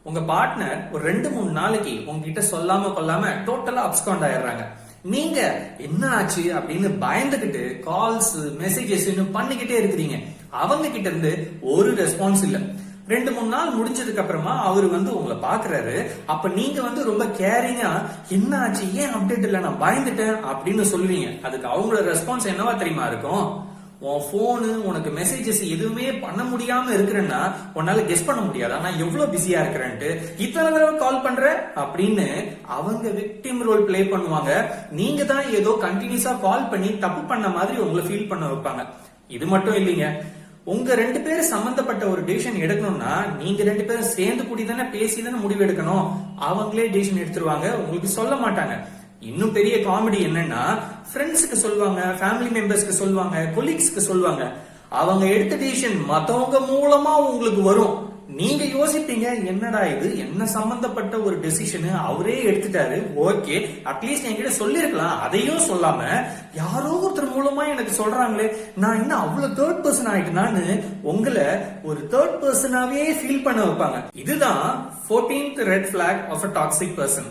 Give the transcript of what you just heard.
உங்க பார்ட்னர் ஒரு 2-3 நாளைக்கு உங்ககிட்ட சொல்லாம கொள்ளாம டோட்டலா அப்ஸ்காண்ட் ஆயிடுறாங்க. நீங்க என்ன ஆச்சு அப்படின்னு பயந்துகிட்டு கால்ஸ் மெசேஜஸ் பண்ணிக்கிட்டே இருக்கிறீங்க. அவங்க கிட்ட இருந்து ஒரு ரெஸ்பான்ஸ் இல்ல. 2-3 நாள் முடிஞ்சதுக்கு அப்புறமா அவரு உங்களை பாக்குறாரு. அப்ப நீங்க ரொம்ப கேரிங்கா என்ன ஆச்சு, ஏன் அப்டேட் இல்ல, நான் பயந்துட்டேன் அப்படின்னு சொல்லுவீங்க. அதுக்கு அவங்களோட ரெஸ்பான்ஸ் என்னவா தெரியுமா இருக்கும்? உன் போனு உனக்கு மெசேஜஸ் எதுவுமே பண்ண முடியாம இருக்கிறேன்னா உன்னால கெஸ் பண்ண முடியாதா நான் எவ்வளவு பிஸியா இருக்கிறேன்ட்டு, இத்தனை தடவை கால் பண்ற அப்படின்னு அவங்க விக்டிம் ரோல் பிளே பண்ணுவாங்க. நீங்க தான் ஏதோ கண்டினியூஸா கால் பண்ணி தப்பு பண்ண மாதிரி உங்களை ஃபீல் பண்ண வைப்பாங்க. இது மட்டும் இல்லைங்க, உங்க 2 பேரும் சம்பந்தப்பட்ட ஒரு டிசிஷன் எடுக்கணும்னா நீங்க 2 பேரும் சேர்ந்து கூடி தானே பேசி தானே முடிவு எடுக்கணும். அவங்களே டிசிஷன் எடுத்துருவாங்க, உங்களுக்கு சொல்ல மாட்டாங்க. இன்னும் பெரிய காமெடி என்னன்னா, ஃப்ரெண்ட்ஸுக்கு சொல்லுவாங்க, ஃபேமிலி மெம்பர்ஸ்க்கு சொல்லுவாங்க, கொலீக்ஸ்க்கு சொல்லுவாங்க. அவங்க எடுத்த டிசிஷன் மத்தவங்க மூலமா உங்களுக்கு வரும். நீங்க யோசிப்பீங்க, என்னடா இது, என்ன சம்பந்தப்பட்ட ஒரு டெசிஷன் அவரே எடுத்துட்டாரு, ஓகே அட்லீஸ்ட் என்கிட்ட சொல்லிருக்கலாம், அதையும் சொல்லாம யாரோ ஒருத்தர் மூலமா எனக்கு சொல்றாங்களே, நான் இன்னும் அவ்வளவு தேர்ட் பர்சன் ஆயிட்டுனான்னு உங்களை ஒரு தேர்ட் பர்சனாவே ஃபீல் பண்ண வைப்பாங்க. இதுதான் 14th red flag of a toxic person.